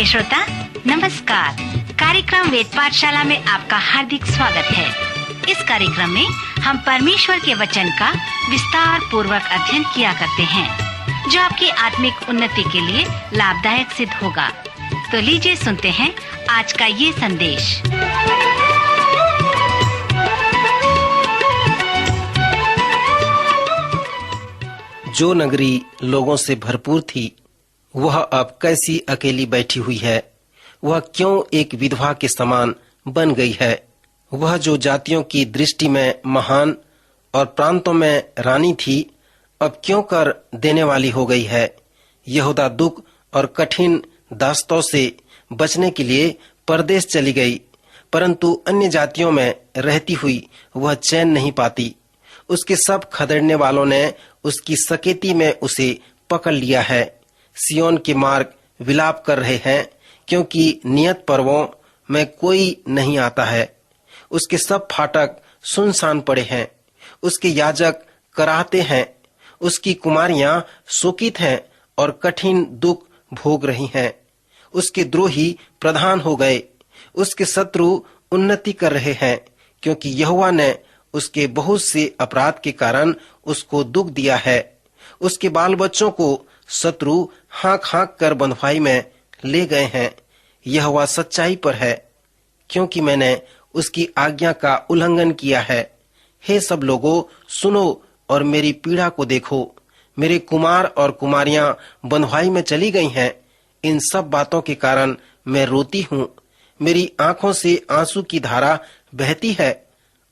प्रिय श्रोता, नमस्कार। कार्यक्रम वेद पाठशाला में आपका हार्दिक स्वागत है। इस कार्यक्रम में हम परमेश्वर के वचन का विस्तार पूर्वक अध्ययन किया करते हैं, जो आपकी आत्मिक उन्नति के लिए लाभदायक सिद्ध होगा। तो लीजिए सुनते हैं आज का ये संदेश। जो नगरी लोगों से भरपूर थी, वह अब कैसी अकेली बैठी हुई है। वह क्यों एक विधवा के समान बन गई है। वह जो जातियों की दृष्टि में महान और प्रांतों में रानी थी, अब क्यों कर देने वाली हो गई है। यहूदा दुख और कठिन दास्तों से बचने के लिए परदेश चली गई, परंतु अन्य जातियों में रहती हुई वह चैन नहीं पाती। उसके सब खदेड़ने वालों ने उसकी सकेती में उसे पकड़ लिया है। सियोन के मार्ग विलाप कर रहे हैं, क्योंकि नियत पर्वों में कोई नहीं आता है। उसके सब फाटक सुनसान पड़े हैं। उसके याजक कराहते हैं। उसकी कुमारियां शोकित हैं और कठिन दुख भोग रही हैं। उसके द्रोही प्रधान हो गए। उसके शत्रु उन्नति कर रहे हैं, क्योंकि यहोवा ने उसके बहुत से अपराध के कारण उसको दुख दिया है। उसके बाल बच्चों को शत्रु हाँक हाँक कर बंधुआई में ले गए हैं। यहोवा सच्चाई पर है, क्योंकि मैंने उसकी आज्ञा का उल्लंघन किया है। हे सब लोगों, सुनो और मेरी पीड़ा को देखो। मेरे कुमार और कुमारियां बंधुआई में चली गई हैं। इन सब बातों के कारण मैं रोती हूँ। मेरी आंखों से आंसू की धारा बहती है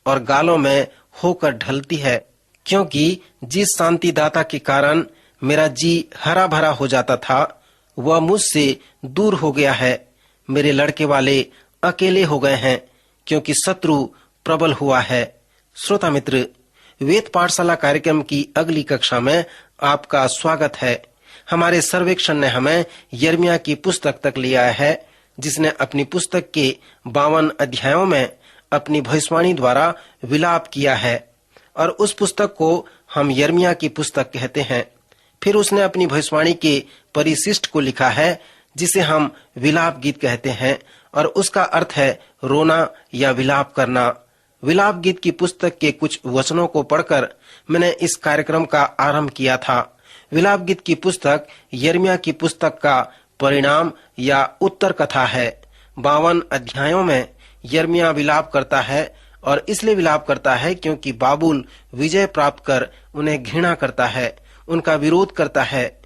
और गालों में होकर ढलती है, क्योंकि जिस शांतिदाता के कारण मेरा जी हरा भरा हो जाता था, वह मुझसे दूर हो गया है। मेरे लड़के वाले अकेले हो गए हैं, क्योंकि शत्रु प्रबल हुआ है। श्रोता मित्र, वेद पाठशाला कार्यक्रम की अगली कक्षा में आपका स्वागत है। हमारे सर्वेक्षण ने हमें यिर्मयाह की पुस्तक तक ले आया है, जिसने अपनी पुस्तक के 52 अध्यायों में अपनी भविष्यवाणी द्वारा विलाप किया है, और उस पुस्तक को हम यिर्मयाह की पुस्तक कहते हैं। फिर उसने अपनी भविष्यवाणी के परिशिष्ट को लिखा है, जिसे हम विलाप गीत कहते हैं, और उसका अर्थ है रोना या विलाप करना। विलाप गीत की पुस्तक के कुछ वचनों को पढ़कर मैंने इस कार्यक्रम का आरंभ किया था। विलाप गीत की पुस्तक यिर्मयाह की पुस्तक का परिणाम या उत्तर कथा है। 52 अध्यायों में यिर्मयाह विलाप करता है, और इसलिए विलाप करता है क्योंकि बाबुल विजय प्राप्त कर उन्हें घृणा करता है, उनका विरोध करता है।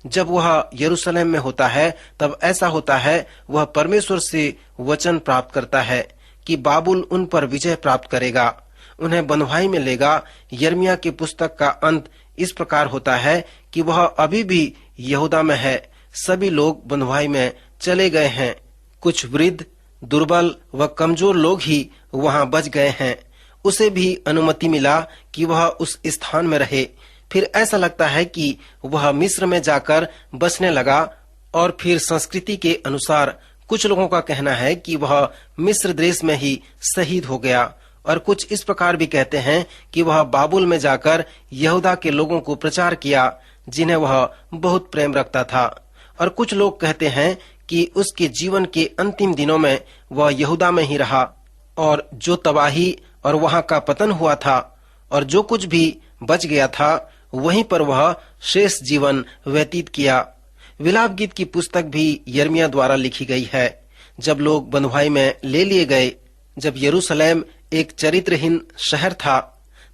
जब वह यरूशलेम में होता है, तब ऐसा होता है, वह परमेश्वर से वचन प्राप्त करता है कि बाबुल उन पर विजय प्राप्त करेगा, उन्हें बंधुआई में लेगा। यिर्मयाह की पुस्तक का अंत इस प्रकार होता है कि वह अभी भी यहूदा में है। सभी लोग बंधुआई में चले गए हैं। कुछ वृद्ध, दुर्बल व कमजोर लोग ही वहां बच गए हैं। उसे भी अनुमति मिला कि वह उस स्थान में रहे। फिर ऐसा लगता है कि वह मिस्र में जाकर बसने लगा, और फिर संस्कृति के अनुसार कुछ लोगों का कहना है कि वह मिस्र देश में ही शहीद हो गया, और कुछ इस प्रकार भी कहते हैं कि वह बाबुल में जाकर यहूदा के लोगों को प्रचार किया, जिन्हें वह बहुत प्रेम रखता था। और कुछ लोग कहते हैं कि उसके जीवन के अंतिम दिनों में वह यहूदा में ही रहा, और जो तबाही और वहां का पतन हुआ था, और जो कुछ भी बच गया था, वहीं पर वह शेष जीवन व्यतीत किया। विलाप गीत की पुस्तक भी यिर्मयाह द्वारा लिखी गई है। जब लोग बंधुआई में ले लिए गए, जब यरूशलेम एक चरित्रहीन शहर था,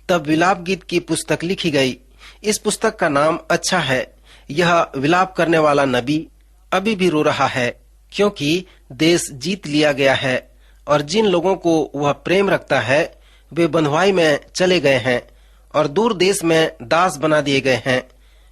तब विलाप गीत की पुस्तक लिखी गई। इस पुस्तक का नाम अच्छा है। यह विलाप करने वाला नबी अभी भी रो रहा है, क्योंकि देश जीत लिया गया है, और जिन लोगों को वह प्रेम रखता है, वे बंधुआई में चले गए हैं और दूर देश में दास बना दिए गए हैं।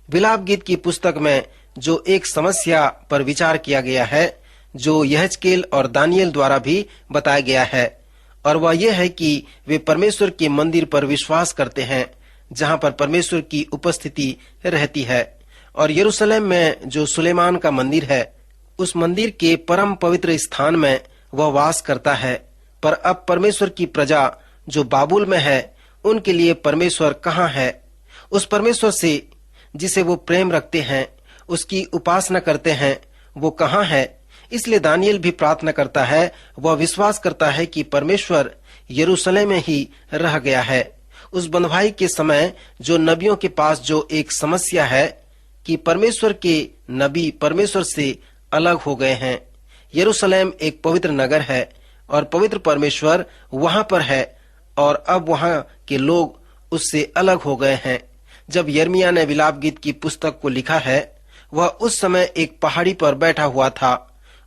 विलाप गीत की पुस्तक में जो एक समस्या पर विचार किया गया है, जो यहेजकेल और दानियेल द्वारा भी बताया गया है, और वह यह है कि वे परमेश्वर के मंदिर पर विश्वास करते हैं, जहां पर परमेश्वर की उपस्थिति रहती है। और यरूशलेम में जो सुलेमान का मंदिर है, उस मंदिर के परम पवित्र स्थान में वह वास करता है। पर अब परमेश्वर की प्रजा जो बाबुल में है, उनके लिए परमेश्वर कहाँ है? उस परमेश्वर से जिसे वो प्रेम रखते हैं, उसकी उपासना करते हैं, वो कहाँ है? इसलिए दानियेल भी प्रार्थना करता है, वह विश्वास करता है कि परमेश्वर यरूशलेम में ही रह गया है। उस बंधुआई के समय जो नबियों के पास जो एक समस्या है कि परमेश्वर के नबी परमेश्वर से अलग हो गए हैं। यरूशलेम एक पवित्र नगर है और पवित्र परमेश्वर वहां पर है और अब वहां के लोग उससे अलग हो गए हैं। जब यिर्मयाह ने विलाप गीत की पुस्तक को लिखा है, वह उस समय एक पहाड़ी पर बैठा हुआ था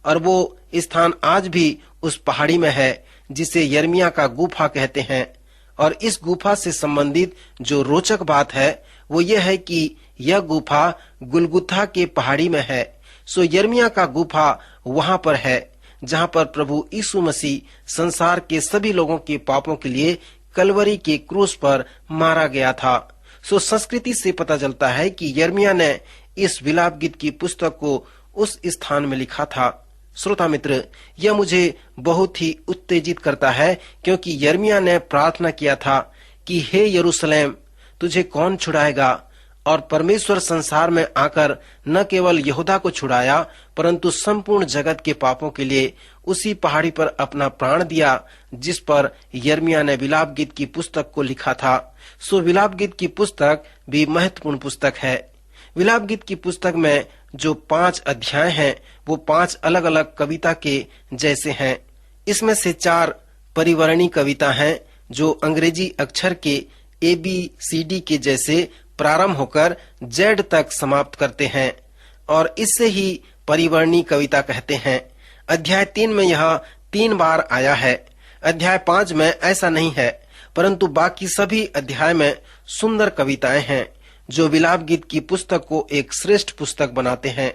और वो स्थान आज भी उस पहाड़ी में है जिसे यिर्मयाह का गुफा कहते हैं। और इस गुफा से संबंधित जो रोचक बात है वो ये है कि यह गुफा गुलगुथा के पहाड़ी में है। सो यिर्मयाह का गुफा वहां पर है जहां पर प्रभु यीशु मसीह संसार के सभी लोगों के पापों के लिए कलवरी के क्रूस पर मारा गया था। सो संस्कृति से पता चलता है कि यिर्मयाह ने इस विलाप गीत की पुस्तक को उस स्थान में लिखा था। श्रोता मित्र, यह मुझे बहुत ही उत्तेजित करता है क्योंकि यिर्मयाह ने प्रार्थना किया था कि हे यरूशलेम, तुझे कौन छुड़ाएगा। और परमेश्वर संसार में आकर न केवल यहूदा को छुड़ाया परंतु संपूर्ण जगत के पापों के लिए उसी पहाड़ी पर अपना प्राण दिया जिस पर यिर्मयाह ने विलाप गीत की पुस्तक को लिखा था। सो विलाप गीत की पुस्तक भी महत्वपूर्ण पुस्तक है। विलाप गीत की पुस्तक में जो 5 अध्याय हैं वो 5 अलग अलग कविता के जैसे हैं। इसमें से 4 परिवर्णी कविता हैं जो अंग्रेजी अक्षर के ABCD के जैसे प्रारंभ होकर Z तक समाप्त करते हैं और इससे ही परिवर्णी कविता कहते हैं। अध्याय 3 में यह 3 बार आया है। अध्याय 5 में ऐसा नहीं है परंतु बाकी सभी अध्याय में सुंदर कविताएं हैं जो विलाप गीत की पुस्तक को एक श्रेष्ठ पुस्तक बनाते हैं।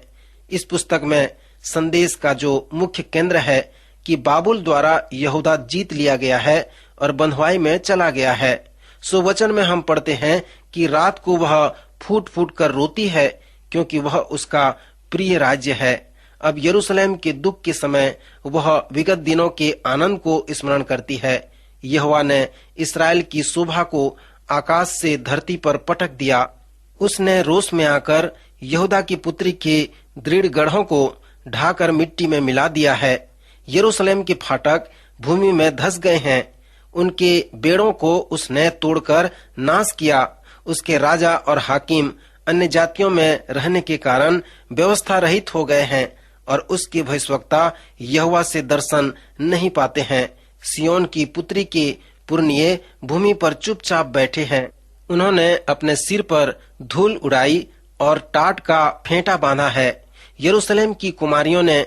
इस पुस्तक में संदेश का जो मुख्य केंद्र है कि बाबुल द्वारा यहूदा जीत लिया गया है और बंधुआई में चला गया है। सो वचन में हम पढ़ते हैं कि रात को वह फूट फूट कर रोती है क्योंकि वह उसका प्रिय राज्य है। अब यरूशलेम के दुख के समय वह विगत दिनों के आनंद को स्मरण करती है। यहोवा ने इस्राएल की शोभा को आकाश से धरती पर पटक दिया। उसने रोष में आकर यहूदा की पुत्री के दृढ़ गढ़ों को ढाकर मिट्टी में मिला दिया है। यरूशलेम के फाटक भूमि में धंस गए हैं। उनके बेड़ों को उसने तोड़कर नाश किया। उसके राजा और हाकिम अन्य जातियों में रहने के कारण व्यवस्था रहित हो गए हैं और उसके भविष्यवक्ता यहोवा से दर्शन नहीं पाते हैं। सियोन की पुत्री के पुरनिये भूमि पर चुपचाप बैठे हैं। उन्होंने अपने सिर पर धूल उड़ाई और टाट का फेंटा बांधा है। यरूशलेम की कुमारियों ने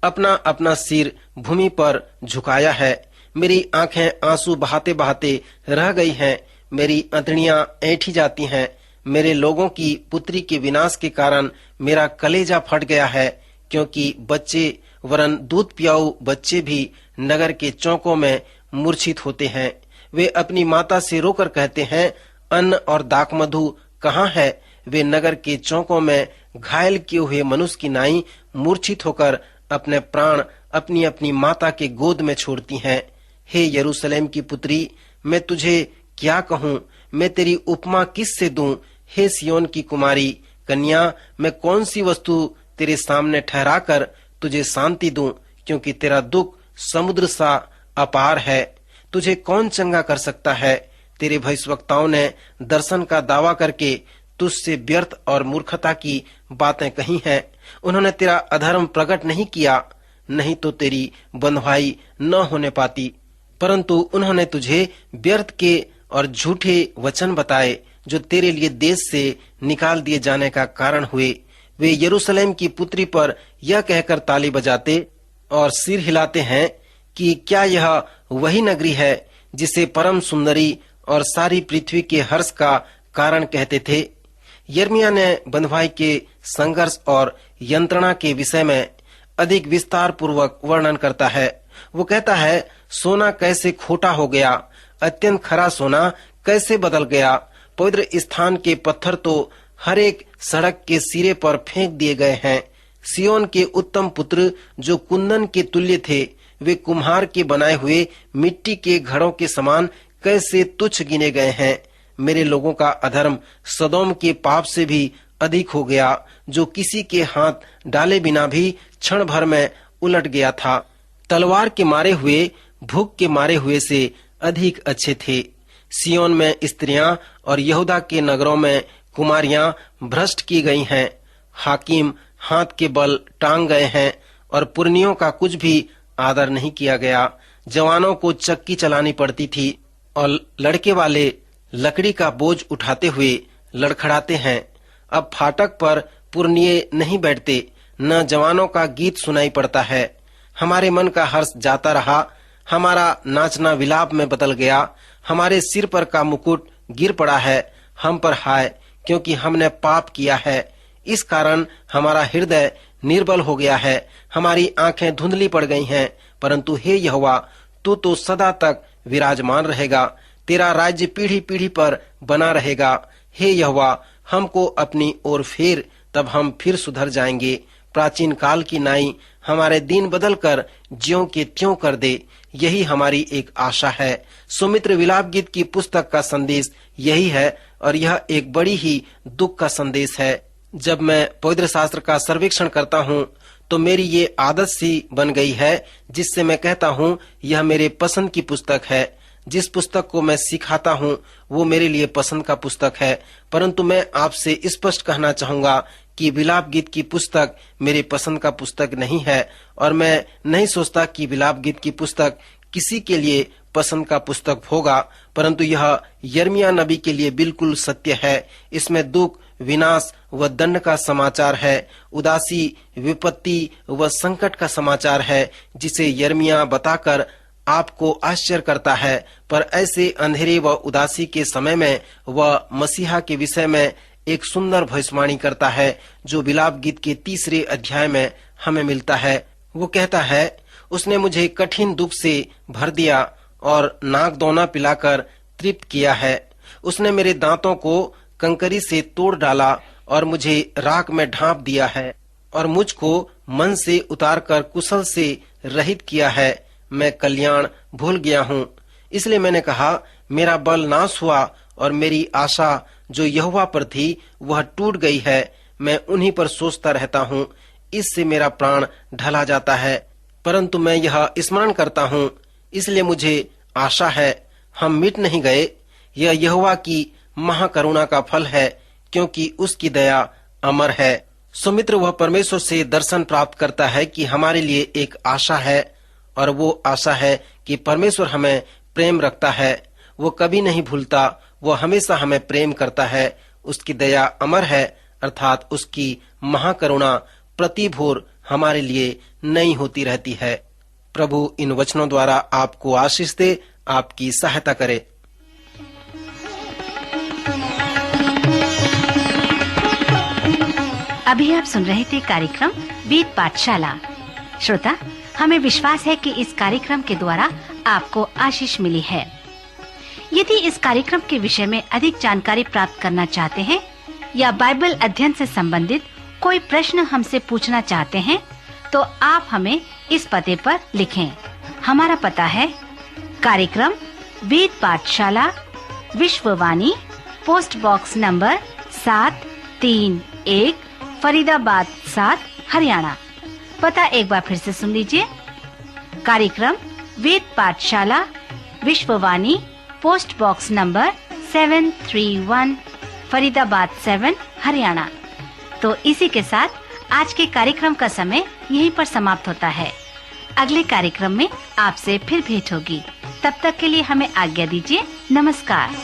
अपना अपना सिर भूमि पर झुकाया है। मेरी आंखें आंसू बहाते बहाते रह गई हैं। मेरी अंतड़ियां ऐंठी जाती हैं। मेरे लोगों की पुत्री के विनाश के कारण मेरा कलेजा फट गया है क्योंकि बच्चे वरन दूध पियाऊ बच्चे भी नगर के चौकों में मूर्छित होते हैं। वे अपनी माता से रोकर कहते हैं, अन्न और दाखमधु कहाँ है। वे नगर के चौकों में घायल किए हुए मनुष्य की नाई मूर्छित होकर अपने प्राण अपनी अपनी माता के गोद में छोड़ती हैं। हे यरूशलेम की पुत्री, मैं तुझे क्या कहूँ, मैं तेरी उपमा किस से दूं। हे सियोन की कुमारी कन्या, मैं कौन सी वस्तु तेरे सामने ठहरा कर तुझे शांति दूं, क्योंकि तेरा दुख समुद्र सा अपार है। तुझे कौन चंगा कर सकता है। तेरे भविष्यवक्ताओं ने दर्शन का दावा करके तुझसे व्यर्थ और मूर्खता की बातें कही हैं। उन्होंने तेरा अधर्म प्रकट नहीं किया, नहीं तो तेरी बंधुआई न होने पाती, परंतु उन्होंने तुझे व्यर्थ के और झूठे वचन बताए जो तेरे लिए देश से निकाल दिए जाने का कारण हुए। वे यरूशलेम की पुत्री पर यह कहकर ताली बजाते और सिर हिलाते हैं कि क्या यह वही नगरी है जिसे परम सुंदरी और सारी पृथ्वी के हर्ष का कारण कहते थे। यिर्मयाह ने बंधुआई के संघर्ष और यंत्रणा के विषय में अधिक विस्तार पूर्वक वर्णन करता है। वो कहता है, सोना कैसे खोटा हो गया, अत्यंत खरा सोना कैसे बदल गया। पवित्र स्थान के पत्थर तो हर एक सड़क के सिरे पर फेंक दिए गए हैं। सियोन के उत्तम पुत्र जो कुंदन के तुल्य थे, वे कुम्हार के बनाए हुए मिट्टी के घड़ों के समान कैसे तुच्छ गिने गए हैं। मेरे लोगों का अधर्म सदोम के पाप से भी अधिक हो गया, जो किसी के हाथ डाले बिना भी क्षण भर में उलट गया था। तलवार के मारे हुए भूख के मारे हुए से अधिक अच्छे थे। सियोन में स्त्रियां और यहूदा के नगरों में कुमारियां भ्रष्ट की गई हैं। हाकिम हाथ के बल टांग गए हैं और पुरनियों का कुछ भी आदर नहीं किया गया। जवानों को चक्की चलानी पड़ती थी और लड़के वाले लकड़ी का बोझ उठाते हुए लड़खड़ाते हैं। अब फाटक पर पुरनिये नहीं बैठते, न जवानों का गीत सुनाई पड़ता है। हमारे मन का हर्ष जाता रहा, हमारा नाचना विलाप में बदल गया। हमारे सिर पर का मुकुट गिर पड़ा है। हम पर हाय, क्योंकि हमने पाप किया है। इस कारण हमारा हृदय निर्बल हो गया है, हमारी आंखें धुंधली पड़ गई हैं। परंतु हे यहोवा, तू तो सदा तक विराजमान रहेगा, तेरा राज्य पीढ़ी पीढ़ी पर बना रहेगा। हे यहोवा, हमको अपनी ओर फेर, तब हम फिर सुधर जाएंगे। प्राचीन काल की नाई हमारे दिन बदल कर ज्यों के त्यों कर दे, यही हमारी एक आशा है। सुमित्र विलाप गीत की पुस्तक का संदेश यही है और यह एक बड़ी ही दुख का संदेश है। जब मैं पवित्र शास्त्र का सर्वेक्षण करता हूँ तो मेरी ये आदत सी बन गई है, जिससे मैं कहता हूँ यह मेरे पसंद की पुस्तक है। जिस पुस्तक को मैं सिखाता हूँ वो मेरे लिए पसंद का पुस्तक है। परंतु मैं आपसे स्पष्ट कहना चाहूंगा कि विलाप गीत की पुस्तक मेरे पसंद का पुस्तक नहीं है और मैं नहीं सोचता कि विलाप गीत की पुस्तक किसी के लिए पसंद का पुस्तक होगा। परंतु यह यिर्मयाह नबी के लिए बिल्कुल सत्य है। इसमें दुख, विनाश व दंड का समाचार है, उदासी, विपत्ति व संकट का समाचार है, जिसे यिर्मयाह बताकर आपको आश्चर्य करता है। पर ऐसे अंधेरे व उदासी के समय में वह मसीहा के विषय में एक सुंदर भविष्यवाणी करता है, जो विलाप गीत के 3 अध्याय में हमें मिलता है। वो कहता है, उसने मुझे कठिन दुख से भर दिया और नागदौना पिलाकर तृप्त किया है। उसने मेरे दांतों को कंकरी से तोड़ डाला और मुझे राख में ढांप दिया है और मुझको मन से उतारकर कुशल से रहित किया है। मैं कल्याण भूल गया हूँ। इसलिए मैंने कहा, मेरा बल नाश हुआ और मेरी आशा जो यहोवा पर थी वह टूट गई है। मैं उन्हीं पर सोचता रहता हूँ, इससे मेरा प्राण ढला जाता है। परंतु मैं यह स्मरण करता हूँ, इसलिए मुझे आशा है, हम मिट नहीं गए। यह यहोवा की महाकरुणा का फल है, क्योंकि उसकी दया अमर है। सुमित्र वह परमेश्वर से दर्शन प्राप्त करता है कि हमारे लिए एक आशा है, और वो आशा है कि परमेश्वर हमें प्रेम रखता है। वो कभी नहीं भूलता, वो हमेशा हमें प्रेम करता है। उसकी दया अमर है, अर्थात उसकी महाकरुणा प्रति भोर हमारे लिए नई होती रहती है। प्रभु इन वचनों द्वारा आपको आशीष दे, आपकी सहायता करे। अभी आप सुन रहे थे कार्यक्रम वेद पाठशाला। श्रोता, हमें विश्वास है कि इस कार्यक्रम के द्वारा आपको आशीष मिली है। यदि इस कार्यक्रम के विषय में अधिक जानकारी प्राप्त करना चाहते हैं या बाइबल अध्ययन से संबंधित कोई प्रश्न हमसे पूछना चाहते हैं, तो आप हमें इस पते पर लिखें। हमारा पता है कार्यक्रम Ved Pathshala, Vishwavani, post box number 731, Faridabad 7, Haryana. पता एक बार फिर से सुन लीजिए। कार्यक्रम Ved Pathshala, Vishwavani, post box number 731, Faridabad 7, Haryana. तो इसी के साथ आज के कार्यक्रम का समय यहीं पर समाप्त होता है। अगले कार्यक्रम में आपसे फिर भेंट होगी। तब तक के लिए हमें आज्ञा दीजिए। नमस्कार।